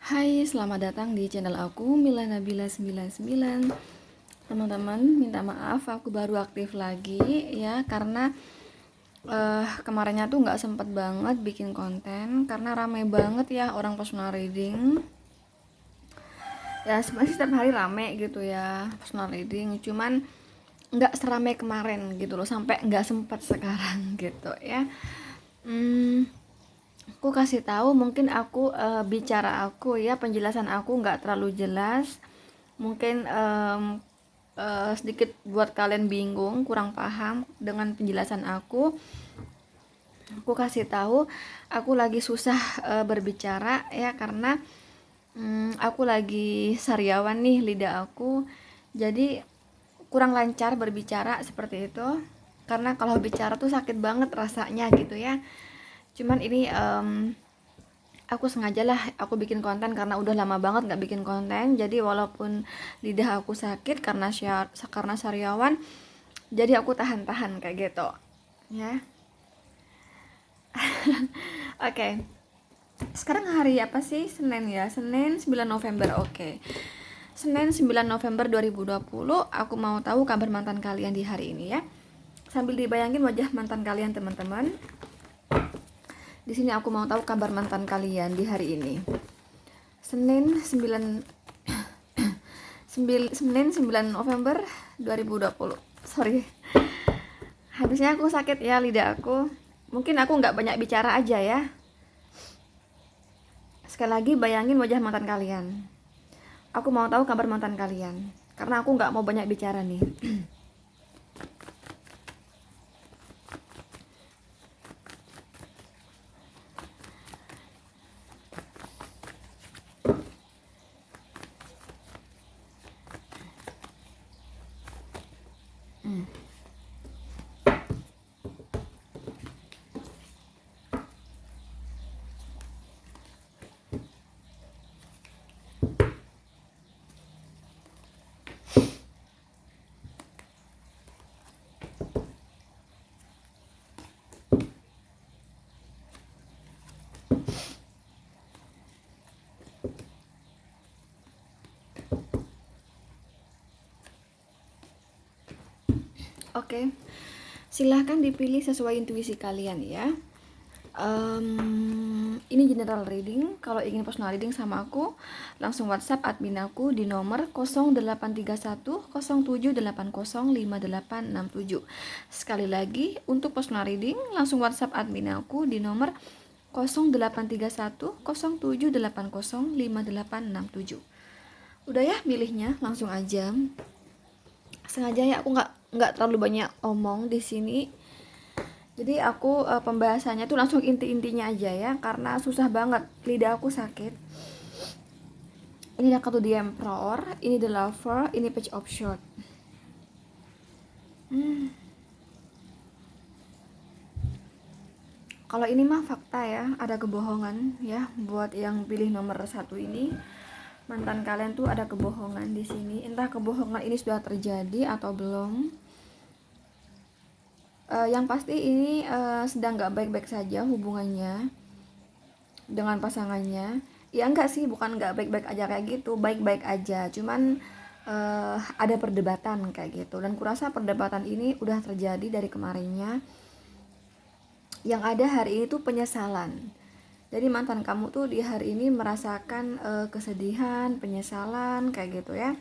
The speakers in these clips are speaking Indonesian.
Hai, selamat datang di channel aku Mila Nabila 99. Teman-teman, minta maaf aku baru aktif lagi ya karena kemarinnya tuh nggak sempet banget bikin konten karena rame banget ya orang personal reading. Ya sebenarnya setiap hari rame gitu ya personal reading, cuman nggak serame kemarin gitu loh, sampai nggak sempet sekarang gitu ya. Hmm, aku kasih tahu mungkin aku bicara aku ya, penjelasan aku nggak terlalu jelas, mungkin sedikit buat kalian bingung, kurang paham dengan penjelasan aku kasih tahu aku lagi susah berbicara ya karena aku lagi sariawan nih lidah aku, jadi kurang lancar berbicara seperti itu, karena kalau bicara tuh sakit banget rasanya gitu ya. Cuman ini aku sengajalah aku bikin konten karena udah lama banget nggak bikin konten, jadi walaupun lidah aku sakit karena sariawan, jadi aku tahan-tahan kayak gitu ya. Oke, sekarang hari apa sih? Senin ya, Senin 9 November. Oke, Senin 9 November 2020. Aku mau tahu kabar mantan kalian di hari ini ya, sambil dibayangin wajah mantan kalian teman-teman. Di sini aku mau tahu kabar mantan kalian di hari ini. Senin 9 Senin 9 November 2020. Sorry, habisnya aku sakit ya lidah aku. Mungkin aku nggak banyak bicara aja ya. Sekali lagi bayangin wajah mantan kalian. Aku mau tahu kabar mantan kalian karena aku nggak mau banyak bicara nih. Oke, silahkan dipilih sesuai intuisi kalian ya. Ini general reading. Kalau ingin personal reading sama aku, langsung WhatsApp admin aku di nomor 0831 0780 5867. Sekali lagi, untuk personal reading langsung WhatsApp admin aku di nomor 0831 0780 5867. Udah ya pilihnya, langsung aja. Sengaja ya aku nggak terlalu banyak omong di sini. Jadi aku pembahasannya tuh langsung inti-intinya aja ya, karena susah banget, lidah aku sakit. Ini ada kartu The Emperor, ini The Lover, ini Page of Swords. Kalau ini mah fakta ya, ada kebohongan ya. Buat yang pilih nomor 1 ini, mantan kalian tuh ada kebohongan di sini. Entah kebohongan ini sudah terjadi atau belum. Yang pasti ini sedang nggak baik-baik saja hubungannya dengan pasangannya. Ya enggak sih, bukan nggak baik-baik aja kayak gitu, baik-baik aja, cuman ada perdebatan kayak gitu. Dan kurasa perdebatan ini udah terjadi dari kemarinnya. Yang ada hari ini tuh penyesalan. Jadi mantan kamu tuh di hari ini merasakan kesedihan, penyesalan kayak gitu ya.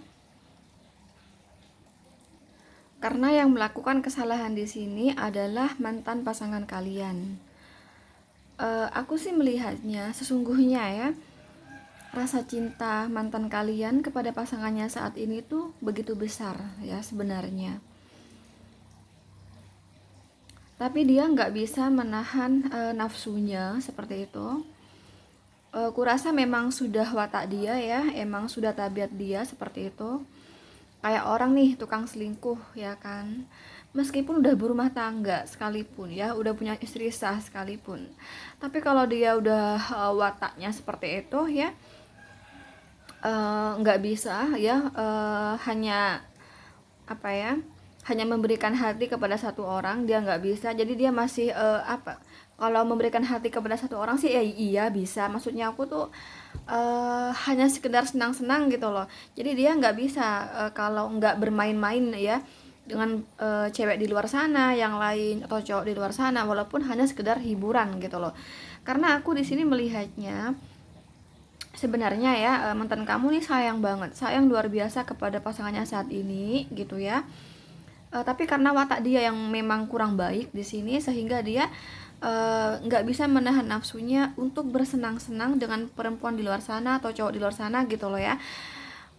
Karena yang melakukan kesalahan di sini adalah mantan pasangan kalian. Aku sih melihatnya sesungguhnya ya, rasa cinta mantan kalian kepada pasangannya saat ini tuh begitu besar ya sebenarnya. Tapi dia nggak bisa menahan nafsunya seperti itu. Kurasa memang sudah watak dia ya, emang sudah tabiat dia seperti itu. Kayak orang nih tukang selingkuh ya kan, meskipun udah berumah tangga sekalipun ya, udah punya istri sah sekalipun, tapi kalau dia udah wataknya seperti itu ya, nggak bisa ya, hanya apa ya, hanya memberikan hati kepada satu orang, dia nggak bisa. Jadi dia masih apa, Kalau memberikan hati kepada satu orang sih ya iya bisa, maksudnya aku tuh hanya sekedar senang-senang gitu loh. Jadi dia nggak bisa kalau nggak bermain-main ya dengan cewek di luar sana yang lain atau cowok di luar sana, walaupun hanya sekedar hiburan gitu loh. Karena aku di sini melihatnya sebenarnya ya, mantan kamu nih sayang banget, sayang luar biasa kepada pasangannya saat ini gitu ya. Tapi karena watak dia yang memang kurang baik di sini, sehingga dia nggak bisa menahan nafsunya untuk bersenang-senang dengan perempuan di luar sana atau cowok di luar sana gitu loh ya,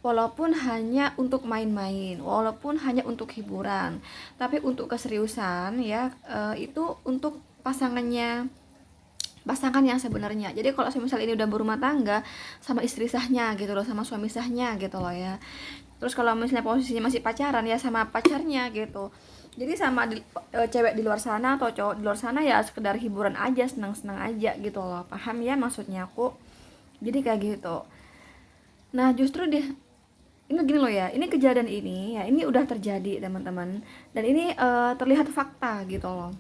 walaupun hanya untuk main-main, walaupun hanya untuk hiburan, tapi untuk keseriusan ya, itu untuk pasangan yang sebenarnya. Jadi kalau misalnya ini udah berumah tangga sama istri sahnya gitu loh, sama suami sahnya gitu loh ya. Terus kalau misalnya posisinya masih pacaran ya sama pacarnya gitu. Jadi sama cewek di luar sana atau cowok di luar sana ya sekedar hiburan aja, senang-senang aja gitu loh. Paham ya maksudnya aku? Jadi kayak gitu. Nah, justru dia ini gini loh ya, ini kejadian ini ya, ini udah terjadi teman-teman. Dan ini terlihat fakta gitu loh.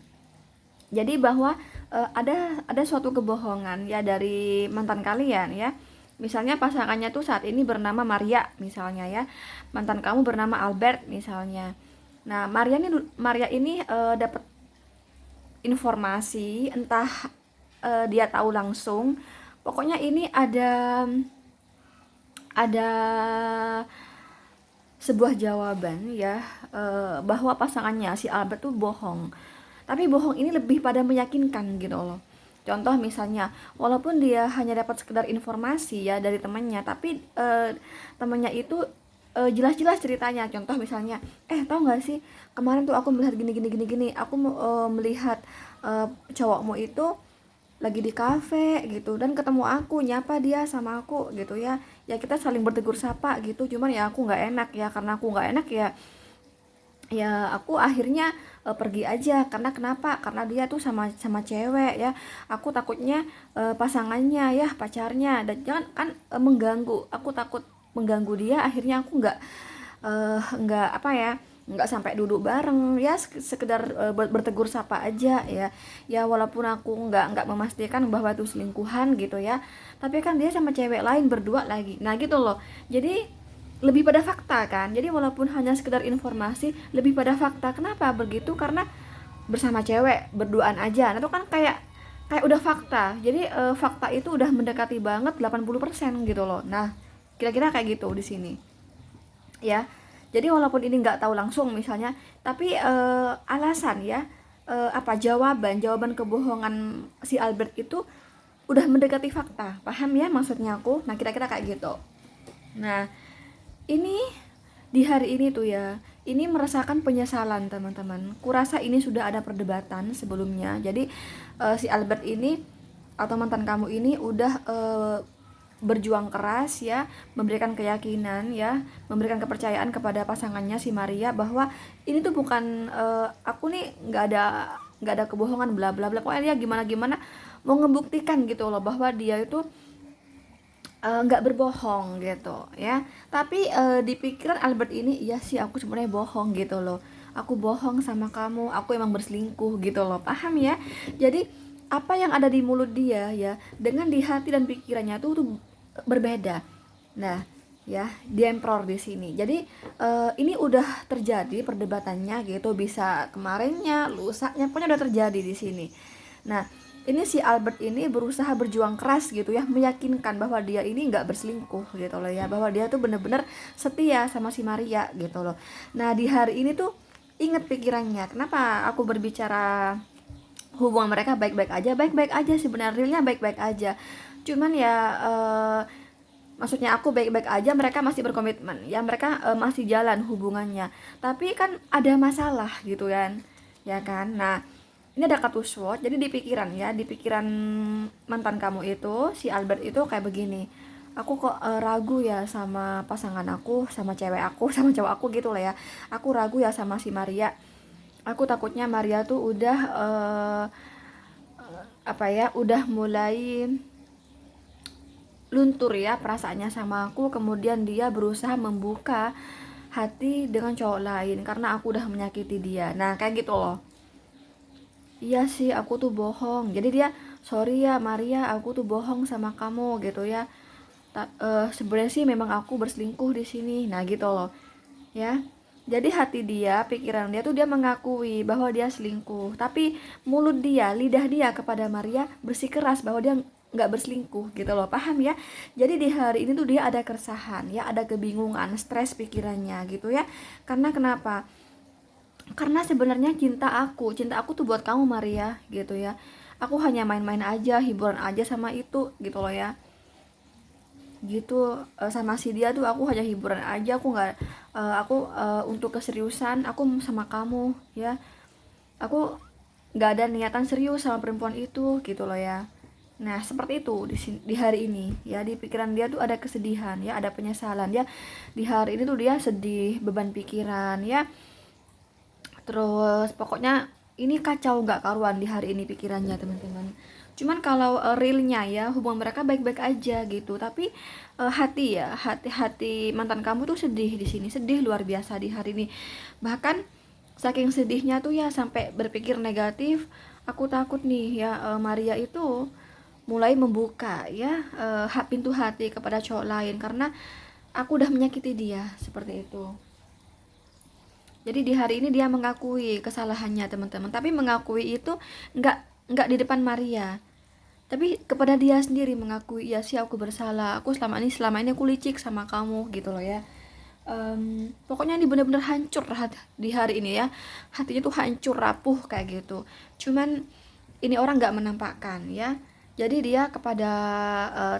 Jadi bahwa ada suatu kebohongan ya dari mantan kalian ya. Misalnya pasangannya tuh saat ini bernama Maria misalnya ya. Mantan kamu bernama Albert misalnya. Nah, Maria ini dapat informasi entah dia tahu langsung. Pokoknya ini ada sebuah jawaban ya, bahwa pasangannya si Albert tuh bohong. Tapi bohong ini lebih pada meyakinkan gitu loh. Contoh misalnya, walaupun dia hanya dapat sekedar informasi ya dari temannya, tapi temannya itu jelas-jelas ceritanya. Contoh misalnya, tahu nggak sih kemarin tuh aku melihat gini gini gini gini. Aku melihat cowokmu itu lagi di kafe gitu dan ketemu aku, nyapa dia sama aku gitu ya. Ya kita saling bertegur sapa gitu. Cuman ya aku nggak enak ya, karena aku nggak enak ya. Ya aku akhirnya pergi aja. Karena kenapa? Karena dia tuh sama sama cewek ya. Aku takutnya pasangannya ya, pacarnya, dan jangan kan mengganggu. Aku takut mengganggu dia. Akhirnya aku nggak apa ya, nggak sampai duduk bareng ya, sekedar bertegur sapa aja ya. Ya walaupun aku nggak memastikan bahwa itu selingkuhan gitu ya, tapi kan dia sama cewek lain berdua lagi. Nah gitu loh. Jadi lebih pada fakta kan. Jadi walaupun hanya sekedar informasi, lebih pada fakta. Kenapa begitu? Karena bersama cewek berduaan aja. Nah itu kan kayak udah fakta. Jadi fakta itu udah mendekati banget 80% gitu loh. Nah kira-kira kayak gitu di sini ya. Jadi walaupun ini nggak tahu langsung misalnya, tapi alasan ya, apa jawaban kebohongan si Albert itu udah mendekati fakta. Paham ya maksudnya aku? Nah kira-kira kayak gitu. Nah ini di hari ini tuh ya, ini merasakan penyesalan teman-teman. Kurasa ini sudah ada perdebatan sebelumnya. Jadi si Albert ini atau mantan kamu ini udah berjuang keras ya, memberikan keyakinan ya, memberikan kepercayaan kepada pasangannya si Maria bahwa ini tuh bukan aku nih nggak ada kebohongan bla bla bla. Pokoknya dia gimana gimana mau ngebuktikan gitu loh bahwa dia itu nggak berbohong gitu ya. Tapi di pikiran Albert ini, iya sih aku sebenarnya bohong gitu loh, aku bohong sama kamu, aku emang berselingkuh gitu loh. Paham ya? Jadi apa yang ada di mulut dia ya dengan di hati dan pikirannya tuh berbeda. Nah ya, diempror di sini. Jadi ini udah terjadi perdebatannya gitu, bisa kemarinnya lusanya pokoknya udah terjadi di sini. Nah ini si Albert ini berusaha berjuang keras gitu ya, meyakinkan bahwa dia ini nggak berselingkuh gitu loh ya, bahwa dia tuh bener-bener setia sama si Maria gitu loh. Nah di hari ini tuh inget pikirannya, kenapa aku berbicara hubungan mereka baik-baik aja sebenarnya, realnya baik-baik aja. Cuman ya maksudnya aku baik-baik aja, mereka masih berkomitmen ya, mereka masih jalan hubungannya, tapi kan ada masalah gitu kan ya kan. Nah ini ada kata SWOT. Jadi di pikiran ya, di pikiran mantan kamu itu si Albert itu kayak begini, aku kok ragu ya sama pasangan aku, sama cewek aku, sama cowok aku gitu lah ya. Aku ragu ya sama si Maria, aku takutnya Maria tuh udah apa ya, udah mulai luntur ya perasaannya sama aku, kemudian dia berusaha membuka hati dengan cowok lain karena aku udah menyakiti dia. Nah kayak gitu loh. iya sih aku tuh bohong. Jadi dia, sorry ya Maria, aku tuh bohong sama kamu gitu ya. Sebenarnya sih memang aku berselingkuh di sini. Nah gitu loh ya. Jadi hati dia, pikiran dia tuh dia mengakui bahwa dia selingkuh, tapi mulut dia, lidah dia kepada Maria bersikeras bahwa dia nggak berselingkuh gitu loh, paham ya? Jadi di hari ini tuh dia ada keresahan ya, ada kebingungan, stres pikirannya gitu ya. Karena kenapa? Karena sebenarnya cinta aku tuh buat kamu Maria gitu ya. Aku hanya main-main aja, hiburan aja sama itu gitu loh ya, gitu. Sama si dia tuh aku hanya hiburan aja, aku nggak untuk keseriusan aku sama kamu ya, aku nggak ada niatan serius sama perempuan itu gitu loh ya. Nah seperti itu di hari ini ya, di pikiran dia tuh ada kesedihan ya, ada penyesalan ya. Di hari ini tuh dia sedih, beban pikiran ya, terus pokoknya ini kacau nggak karuan di hari ini pikirannya teman-teman. Cuman kalau realnya ya hubungan mereka baik-baik aja gitu, tapi hati ya, hati mantan kamu tuh sedih di sini, sedih luar biasa di hari ini. Bahkan saking sedihnya tuh ya sampai berpikir negatif. Aku takut nih ya, Maria itu mulai membuka ya, pintu hati kepada cowok lain karena aku udah menyakiti dia seperti itu. Jadi di hari ini dia mengakui kesalahannya teman-teman, tapi mengakui itu nggak nggak di depan Maria, tapi kepada dia sendiri mengakui, ya sih aku bersalah, aku selama ini aku licik sama kamu gitu loh ya. Pokoknya ini benar-benar hancur di hari ini ya, hatinya tuh hancur rapuh kayak gitu. Cuman ini orang nggak menampakkan ya. Jadi dia kepada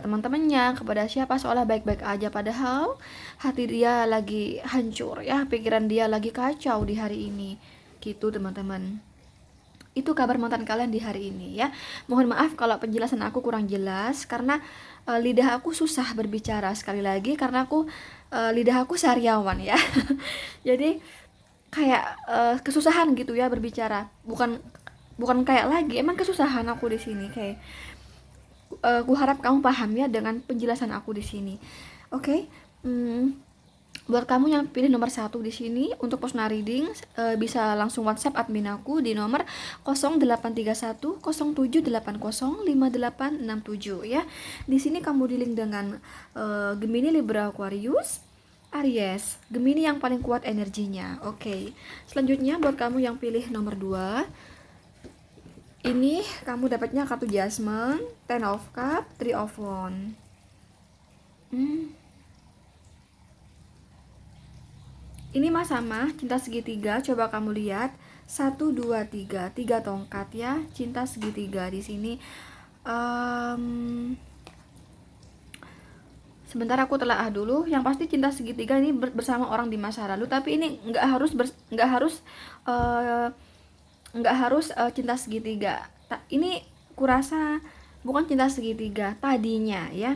teman-temannya, kepada siapa seolah baik-baik aja, padahal hati dia lagi hancur ya, pikiran dia lagi kacau di hari ini gitu teman-teman. Itu kabar mantan kalian di hari ini ya. Mohon maaf kalau penjelasan aku kurang jelas karena lidah aku susah berbicara, sekali lagi karena lidah aku sariawan ya. Jadi kayak kesusahan gitu ya berbicara. Bukan bukan kayak lagi, emang kesusahan aku di sini kayak. Ku harap kamu paham ya dengan penjelasan aku di sini. Oke. Okay? Buat kamu yang pilih nomor 1 di sini untuk personal reading, bisa langsung WhatsApp admin aku di nomor 0831 07805867 ya. Di sini kamu di-link dengan Gemini, Libra, Aquarius, Aries. Gemini yang paling kuat energinya. Oke. Okay. Selanjutnya buat kamu yang pilih nomor 2, ini kamu dapatnya kartu Jasmine, Ten of Cup, Three of Wands. Ini sama cinta segitiga, coba kamu lihat 1, 2, 3, 3 tongkat ya, cinta segitiga di sini. Sebentar aku telaah dulu. Yang pasti cinta segitiga ini bersama orang di masa lalu, tapi ini nggak harus cinta segitiga. Ini kurasa bukan cinta segitiga tadinya ya.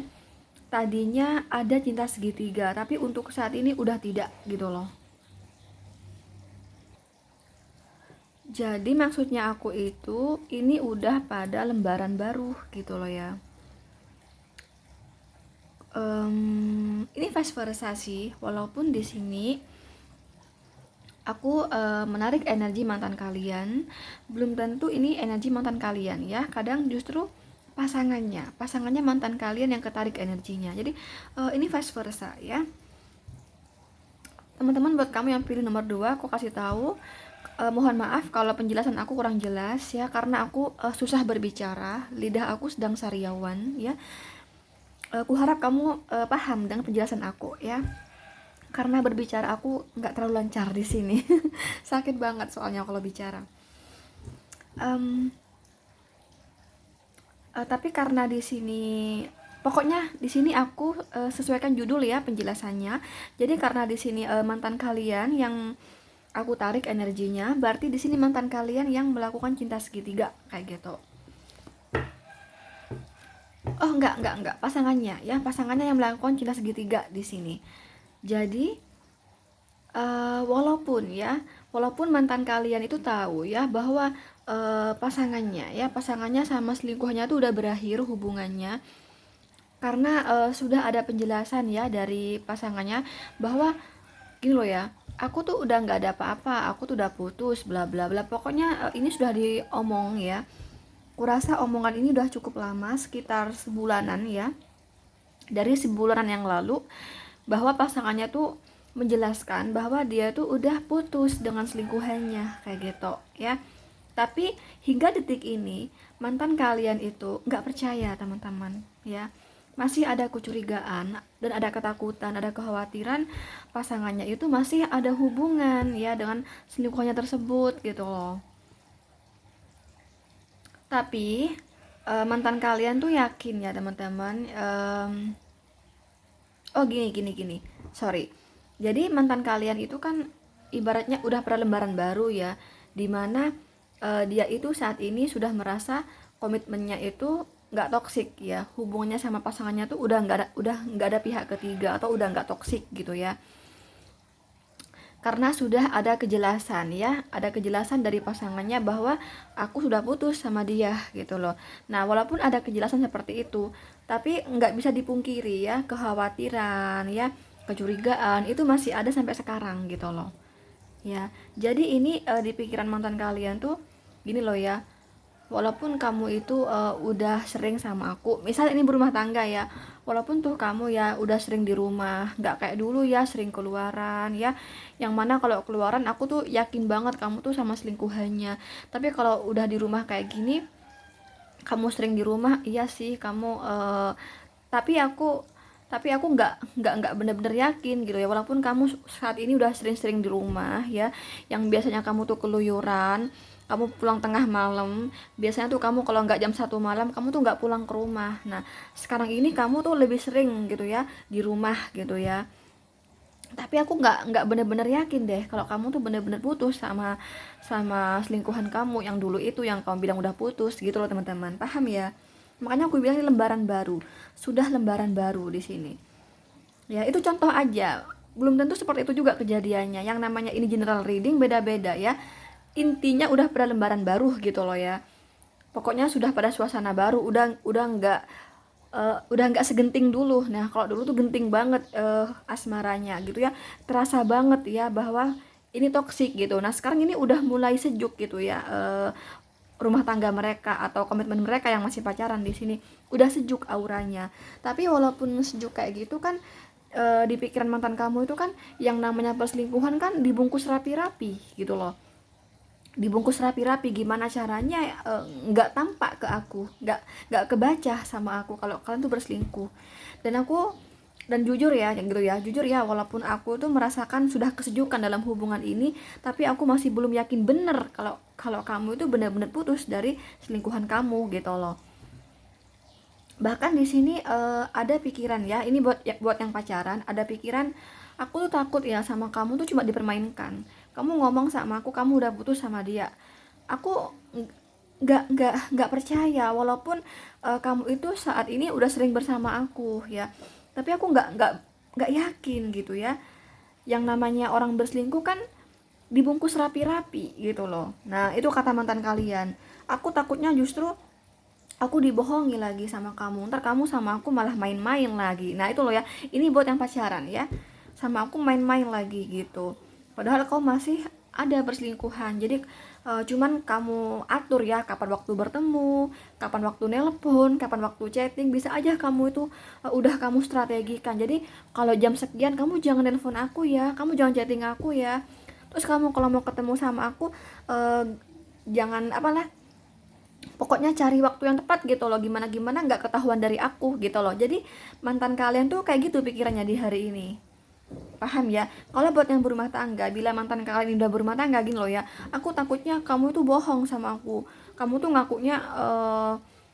Tadinya ada cinta segitiga, tapi untuk saat ini udah tidak gitu loh. Jadi maksudnya aku itu ini udah pada lembaran baru gitu loh ya. Ini vice versa sih, walaupun di sini aku menarik energi mantan kalian, belum tentu ini energi mantan kalian ya. Kadang justru pasangannya mantan kalian yang ketarik energinya. Jadi ini vice versa ya. Teman-teman, buat kamu yang pilih nomor 2, aku kasih tahu, mohon maaf kalau penjelasan aku kurang jelas ya, karena aku susah berbicara, lidah aku sedang sariawan ya. Aku harap kamu paham dengan penjelasan aku ya, karena berbicara aku nggak terlalu lancar di sini. Sakit banget soalnya kalau bicara. Tapi karena di sini, pokoknya di sini aku sesuaikan judul ya penjelasannya. Jadi karena di sini mantan kalian yang aku tarik energinya, berarti di sini mantan kalian yang melakukan cinta segitiga kayak gitu. Oh enggak, pasangannya ya, pasangannya yang melakukan cinta segitiga di sini. Jadi walaupun mantan kalian itu tahu ya bahwa pasangannya sama selingkuhnya itu udah berakhir hubungannya, karena sudah ada penjelasan ya dari pasangannya bahwa gini loh ya, aku tuh udah nggak ada apa-apa, aku tuh udah putus, bla bla bla. Pokoknya ini sudah diomong ya. Kurasa omongan ini udah cukup lama, sekitar sebulanan ya. Dari sebulanan yang lalu, bahwa pasangannya tuh menjelaskan bahwa dia tuh udah putus dengan selingkuhannya kayak gitu ya. Tapi hingga detik ini mantan kalian itu nggak percaya teman-teman ya, masih ada kecurigaan dan ada ketakutan, ada kekhawatiran pasangannya itu masih ada hubungan ya dengan selingkuhannya tersebut gitu loh. Tapi mantan kalian tuh yakin ya teman-teman. Oh, gini, sorry. Jadi mantan kalian itu kan ibaratnya udah pada lembaran baru ya, dimana dia itu saat ini sudah merasa komitmennya itu nggak toksik ya, hubungannya sama pasangannya tuh udah nggak ada pihak ketiga atau udah nggak toksik gitu ya, karena sudah ada kejelasan ya, ada kejelasan dari pasangannya bahwa aku sudah putus sama dia gitu loh. Nah, walaupun ada kejelasan seperti itu, tapi nggak bisa dipungkiri ya, kekhawatiran ya, kecurigaan itu masih ada sampai sekarang gitu loh ya. Jadi ini di pikiran mantan kalian tuh gini loh ya, walaupun kamu itu udah sering sama aku, misal ini berumah tangga ya, walaupun tuh kamu ya udah sering di rumah, nggak kayak dulu ya sering keluaran ya, yang mana kalau keluaran aku tuh yakin banget kamu tuh sama selingkuhannya. Tapi kalau udah di rumah kayak gini, kamu sering di rumah, iya sih kamu tapi aku nggak bener-bener yakin gitu ya, walaupun kamu saat ini udah sering-sering di rumah ya, yang biasanya kamu tuh keluyuran, kamu pulang tengah malam, biasanya tuh kamu kalau nggak jam 1 malam kamu tuh nggak pulang ke rumah. Nah, sekarang ini kamu tuh lebih sering gitu ya di rumah gitu ya. Tapi aku nggak bener-bener yakin deh kalau kamu tuh bener-bener putus sama sama selingkuhan kamu yang dulu itu, yang kamu bilang udah putus gitu loh teman-teman, paham ya? Makanya aku bilang ini lembaran baru, sudah lembaran baru di sini ya. Itu contoh aja, belum tentu seperti itu juga kejadiannya. Yang namanya ini general reading, beda-beda ya. Intinya udah pada lembaran baru gitu loh ya, pokoknya sudah pada suasana baru, udah nggak segenting dulu. Nah, kalau dulu tuh genting banget asmaranya gitu ya, terasa banget ya bahwa ini toksik gitu. Nah, sekarang ini udah mulai sejuk gitu ya, rumah tangga mereka atau komitmen mereka yang masih pacaran di sini udah sejuk auranya. Tapi walaupun sejuk kayak gitu kan, di pikiran mantan kamu itu kan yang namanya perselingkuhan kan dibungkus rapi-rapi gitu loh, dibungkus rapi-rapi. Gimana caranya nggak tampak ke aku, nggak kebaca sama aku kalau kalian tuh berselingkuh. Dan jujur ya gitu ya, jujur ya, walaupun aku tuh merasakan sudah kesejukan dalam hubungan ini, tapi aku masih belum yakin bener kalau kalau kamu itu benar-benar putus dari selingkuhan kamu gitu loh. Bahkan di sini ada pikiran ya, ini buat yang pacaran, ada pikiran aku tuh takut ya sama kamu tuh cuma dipermainkan. Kamu ngomong sama aku kamu udah putus sama dia, aku nggak percaya, walaupun kamu itu saat ini udah sering bersama aku ya, tapi aku nggak yakin gitu ya. Yang namanya orang berselingkuh kan dibungkus rapi-rapi gitu loh. Nah, itu kata mantan kalian. Aku takutnya justru aku dibohongi lagi sama kamu, ntar kamu sama aku malah main-main lagi. Nah, itu loh ya, ini buat yang pacaran ya, sama aku main-main lagi gitu, padahal kau masih ada perselingkuhan. Jadi cuman kamu atur ya, kapan waktu bertemu, kapan waktu nelpon, kapan waktu chatting, bisa aja kamu itu udah kamu strategikan. Jadi kalau jam sekian kamu jangan nelpon aku ya, kamu jangan chatting aku ya. Terus kamu kalau mau ketemu sama aku jangan apalah, pokoknya cari waktu yang tepat gitu loh, gimana gimana nggak ketahuan dari aku gitu loh. Jadi mantan kalian tuh kayak gitu pikirannya di hari ini, paham ya? Kalau buat yang berumah tangga, bila mantan kalian udah berumah tangga gini loh ya, aku takutnya kamu itu bohong sama aku, kamu tuh ngakunya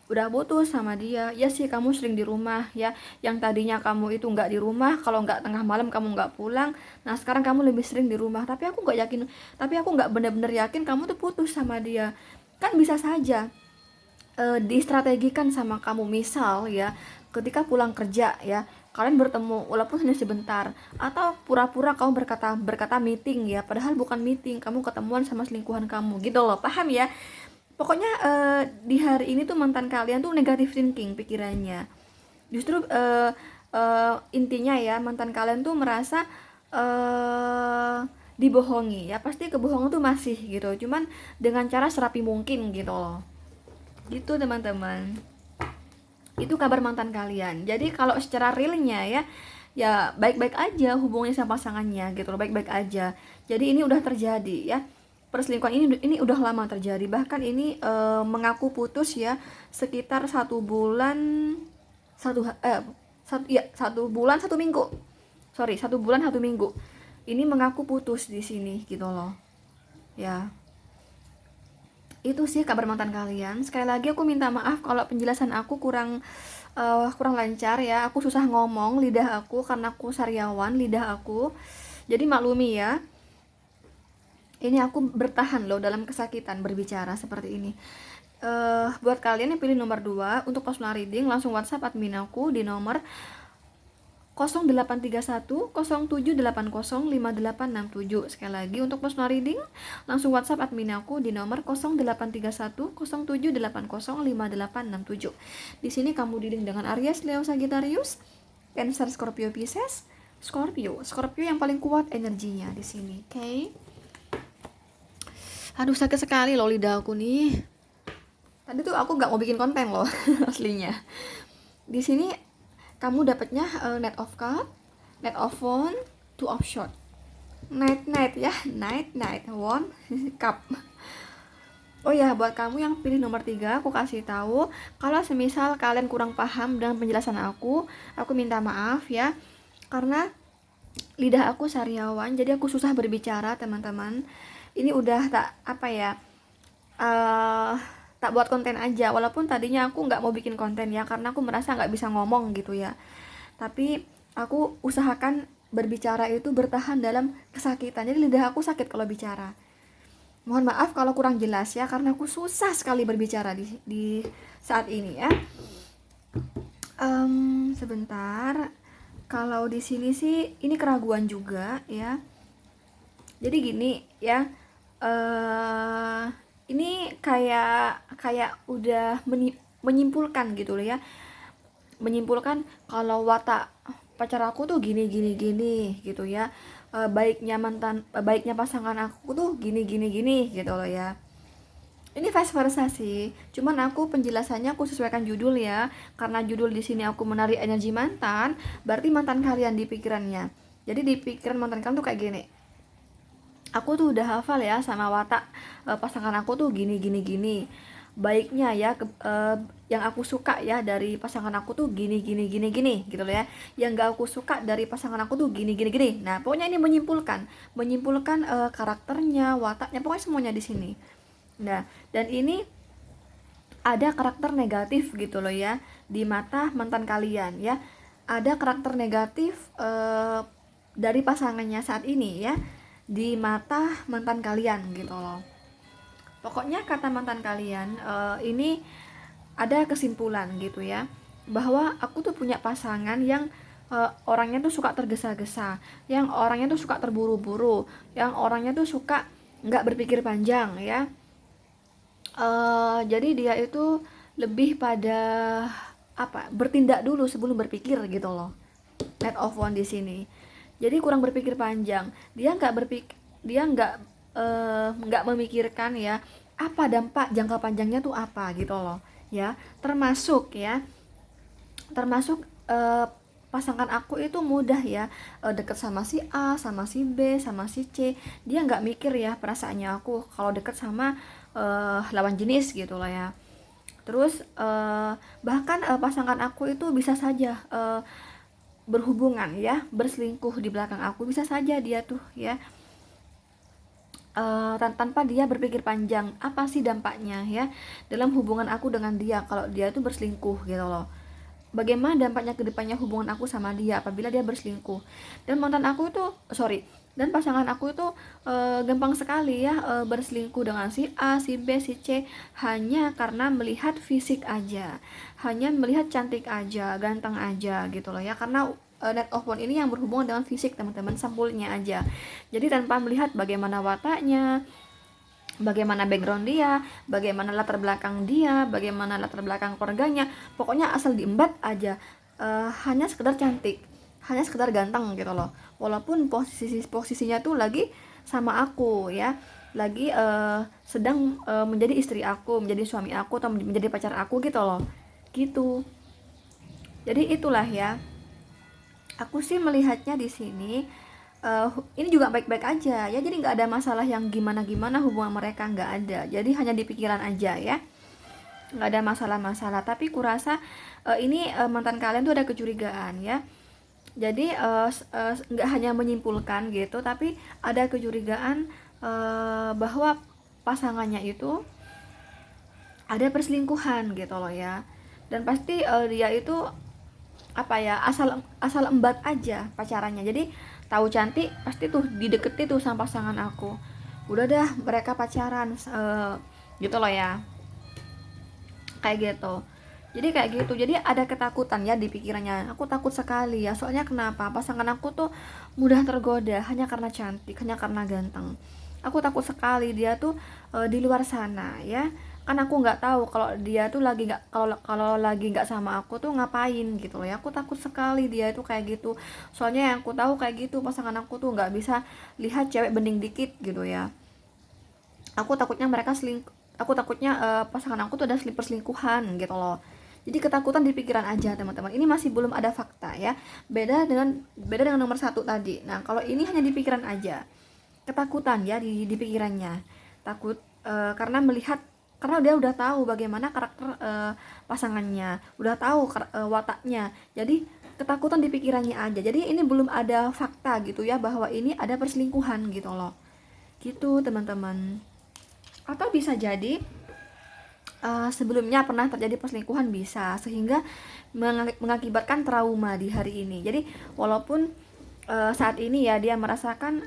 udah putus sama dia. Ya sih kamu sering di rumah ya, yang tadinya kamu itu nggak di rumah, kalau nggak tengah malam kamu nggak pulang. Nah, sekarang kamu lebih sering di rumah, tapi aku nggak yakin, tapi aku nggak benar-benar yakin kamu tuh putus sama dia. Kan bisa saja distrategikan sama kamu, misal ya, ketika pulang kerja ya, kalian bertemu walaupun hanya sebentar, atau pura-pura kamu berkata berkata meeting ya, padahal bukan meeting, kamu ketemuan sama selingkuhan kamu gitu loh, paham ya? Pokoknya di hari ini tuh mantan kalian tuh negative thinking pikirannya. Justru intinya ya, mantan kalian tuh merasa dibohongi ya, pasti kebohongan tuh masih gitu, cuman dengan cara serapi mungkin gitu loh. Gitu teman-teman, itu kabar mantan kalian. Jadi kalau secara realnya ya, ya baik-baik aja hubungannya sama pasangannya gitu loh, baik-baik aja. Jadi ini udah terjadi ya, perselingkuhan ini udah lama terjadi, bahkan ini mengaku putus ya sekitar 1 bulan, satu bulan 1 minggu, sorry 1 bulan 1 minggu ini mengaku putus di sini gitu loh ya. Itu sih kabar mantan kalian. Sekali lagi aku minta maaf kalau penjelasan aku kurang lancar ya, aku susah ngomong, lidah aku karena aku sariawan, lidah aku, jadi maklumi ya. Ini aku bertahan loh dalam kesakitan berbicara seperti ini. Buat kalian yang pilih nomor 2 untuk personal reading, langsung WhatsApp admin aku di nomor 0831 0780 5867. Sekali lagi untuk personal reading, langsung WhatsApp admin aku di nomor 0831 0780 5867. Di sini kamu reading dengan Aries, Leo, Sagittarius, Cancer, Scorpio, Pisces. Scorpio yang paling kuat energinya di sini. Oke. Okay? Aduh, sakit sekali loh lidah aku nih. Tadi tuh aku nggak mau bikin konten loh aslinya. Di sini kamu dapatnya Knight of Cup, Knight of Wand, Two of Shot, Knight ya, Knight, Wand, Cup. Oh ya, buat kamu yang pilih nomor 3, aku kasih tahu kalau semisal kalian kurang paham dengan penjelasan aku minta maaf ya, karena lidah aku sariawan, jadi aku susah berbicara teman-teman. Ini udah tak buat konten aja, walaupun tadinya aku nggak mau bikin konten ya, karena aku merasa nggak bisa ngomong gitu ya. Tapi aku usahakan berbicara itu bertahan dalam kesakitan, jadi lidah aku sakit kalau bicara. Mohon maaf kalau kurang jelas ya, karena aku susah sekali berbicara di saat ini ya. Sebentar, kalau di sini sih ini keraguan juga ya. Jadi gini ya, ini kayak udah menyimpulkan gitu loh ya, menyimpulkan kalau watak pacar aku tuh gini gitu ya, baiknya pasangan aku tuh gini gitu loh ya. Ini vice versa sih, cuman aku penjelasannya aku sesuaikan judul ya, karena judul di sini aku menarik energi mantan, berarti mantan kalian di pikirannya. Jadi di pikiran mantan kalian tuh kayak gini, aku tuh udah hafal ya sama watak pasangan aku tuh gini baiknya ya, yang aku suka ya dari pasangan aku tuh gini gitu loh ya, yang gak aku suka dari pasangan aku tuh gini. Nah pokoknya ini menyimpulkan karakternya, wataknya, pokoknya semuanya di sini. Nah dan ini ada karakter negatif gitu loh ya di mata mantan kalian ya, ada karakter negatif dari pasangannya saat ini ya di mata mantan kalian gitu loh. Pokoknya kata mantan kalian ini ada kesimpulan gitu ya, bahwa aku tuh punya pasangan yang orangnya tuh suka tergesa-gesa, yang orangnya tuh suka terburu-buru, yang orangnya tuh suka nggak berpikir panjang ya. Jadi dia itu lebih pada bertindak dulu sebelum berpikir gitu loh. Knight of Wand di sini. Jadi kurang berpikir panjang. Dia nggak memikirkan ya apa dampak jangka panjangnya tuh apa gitu loh ya. Termasuk pasangan aku itu mudah ya deket sama si A, sama si B, sama si C. Dia nggak mikir ya perasaannya aku kalau deket sama lawan jenis gitu loh ya. Terus bahkan pasangan aku itu bisa saja berhubungan ya, berselingkuh di belakang aku, bisa saja dia tuh ya, tanpa dia berpikir panjang apa sih dampaknya ya dalam hubungan aku dengan dia kalau dia tuh berselingkuh gitu loh. Bagaimana dampaknya ke depannya hubungan aku sama dia apabila dia berselingkuh. Dan pasangan aku itu gampang sekali ya berselingkuh dengan si A, si B, si C, hanya karena melihat fisik aja, hanya melihat cantik aja, ganteng aja gitu loh ya. Karena Knight of Wand ini yang berhubungan dengan fisik teman-teman, sampulnya aja. Jadi tanpa melihat bagaimana wataknya, bagaimana background dia, bagaimana latar belakang dia, bagaimana latar belakang keluarganya, pokoknya asal diembat aja, hanya sekedar cantik, hanya sekedar ganteng gitu loh. Walaupun posisinya tuh lagi sama aku ya, lagi sedang menjadi istri aku, menjadi suami aku, atau menjadi pacar aku gitu loh, gitu. Jadi itulah ya, aku sih melihatnya di sini, ini juga baik-baik aja ya, jadi nggak ada masalah yang gimana-gimana hubungan mereka, nggak ada, jadi hanya di pikiran aja ya, nggak ada masalah-masalah. Tapi kurasa ini mantan kalian tuh ada kecurigaan ya, jadi nggak hanya menyimpulkan gitu, tapi ada kecurigaan bahwa pasangannya itu ada perselingkuhan gitu loh ya. Dan pasti dia itu apa ya, asal asal embat aja pacarannya. Jadi tahu cantik pasti tuh dideketi tuh sama pasangan aku, udah dah mereka pacaran gitu loh ya, kayak gitu. Jadi kayak gitu, jadi ada ketakutan ya di pikirannya. Aku takut sekali ya, soalnya kenapa, pasangan aku tuh mudah tergoda hanya karena cantik, hanya karena ganteng. Aku takut sekali dia tuh di luar sana ya, kan aku nggak tahu kalau dia tuh lagi nggak, kalau kalau lagi nggak sama aku tuh ngapain gitu loh ya. Aku takut sekali dia itu kayak gitu, soalnya yang aku tahu kayak gitu, pasangan aku tuh nggak bisa lihat cewek bening dikit gitu ya. Aku takutnya mereka aku takutnya pasangan aku tuh ada perselingkuhan gitu loh. Jadi ketakutan di pikiran aja teman-teman, ini masih belum ada fakta ya, beda dengan nomor satu tadi. Nah kalau ini hanya di pikiran aja, ketakutan ya di pikirannya, takut karena melihat, karena dia udah tahu bagaimana karakter pasangannya, udah tahu wataknya, jadi ketakutan di pikirannya aja. Jadi ini belum ada fakta gitu ya, bahwa ini ada perselingkuhan gitu loh, gitu teman-teman. Atau bisa jadi sebelumnya pernah terjadi perselingkuhan, bisa, sehingga mengakibatkan trauma di hari ini. Jadi walaupun saat ini ya dia merasakan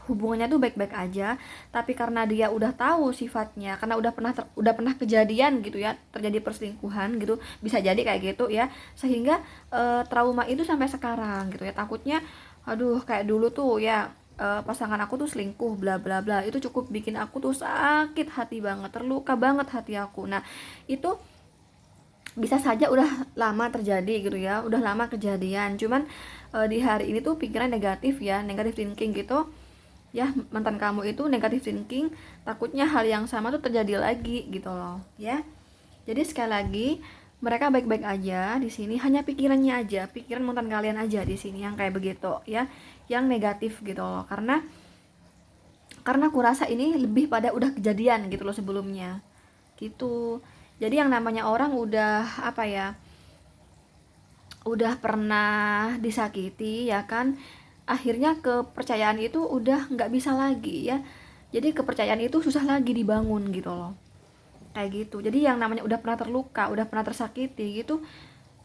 hubungannya tuh baik-baik aja, tapi karena dia udah tahu sifatnya, karena udah pernah kejadian gitu ya, terjadi perselingkuhan gitu, bisa jadi kayak gitu ya, sehingga trauma itu sampai sekarang gitu ya. Takutnya aduh kayak dulu tuh ya, pasangan aku tuh selingkuh bla bla bla, itu cukup bikin aku tuh sakit hati banget, terluka banget hati aku. Nah itu bisa saja udah lama terjadi gitu ya, udah lama kejadian, cuman di hari ini tuh pikiran negatif ya, negatif thinking gitu ya. Mantan kamu itu negatif thinking, takutnya hal yang sama tuh terjadi lagi gitu loh ya. Jadi sekali lagi, mereka baik-baik aja di sini, hanya pikirannya aja, pikiran mantan kalian aja di sini yang kayak begitu ya, yang negatif gitu loh. Karena kurasa ini lebih pada udah kejadian gitu loh sebelumnya, gitu. Jadi yang namanya orang udah apa ya, udah pernah disakiti ya kan, akhirnya kepercayaan itu udah nggak bisa lagi ya. Jadi kepercayaan itu susah lagi dibangun gitu loh, kayak gitu. Jadi yang namanya udah pernah terluka, udah pernah tersakiti gitu,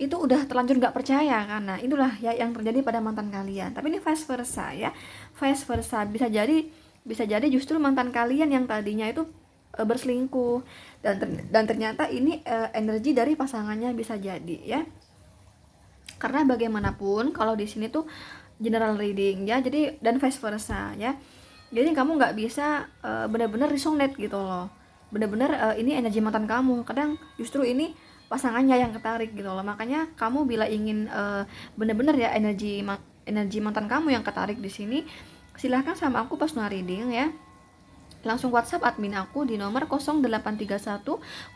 itu udah terlanjur nggak percaya. Karena itulah ya yang terjadi pada mantan kalian. Tapi ini vice versa ya, vice versa, bisa jadi justru mantan kalian yang tadinya itu berselingkuh, dan ternyata ini energi dari pasangannya, bisa jadi ya. Karena bagaimanapun kalau di sini tuh general reading ya, jadi dan vice versa ya. Jadi kamu nggak bisa benar-benar resonate gitu loh, benar-benar ini energi mantan kamu, kadang justru ini pasangannya yang ketarik gitu loh. Makanya kamu bila ingin benar-benar ya energi mantan kamu yang ketarik di sini, silahkan sama aku personal reading ya, langsung WhatsApp admin aku di nomor 0831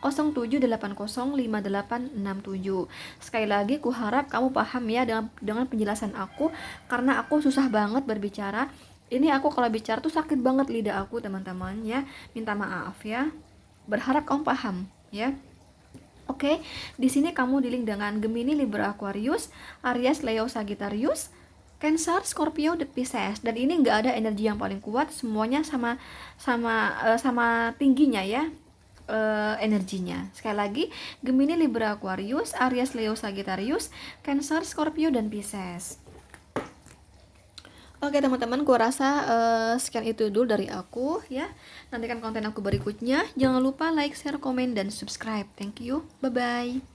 0780 5867. Sekali lagi ku harap kamu paham ya dengan penjelasan aku, karena aku susah banget berbicara. Ini aku kalau bicara tuh sakit banget lidah aku teman-teman ya. Minta maaf ya. Berharap kamu paham ya. Oke, di sini kamu dealing dengan Gemini, Libra, Aquarius, Aries, Leo, Sagittarius, Cancer, Scorpio, The Pisces. Dan ini nggak ada energi yang paling kuat, semuanya sama sama tingginya ya energinya. Sekali lagi, Gemini, Libra, Aquarius, Aries, Leo, Sagittarius, Cancer, Scorpio, dan Pisces. Oke teman-teman, gua rasa sekian itu dulu dari aku ya. Nantikan konten aku berikutnya. Jangan lupa like, share, komen, dan subscribe. Thank you. Bye-bye.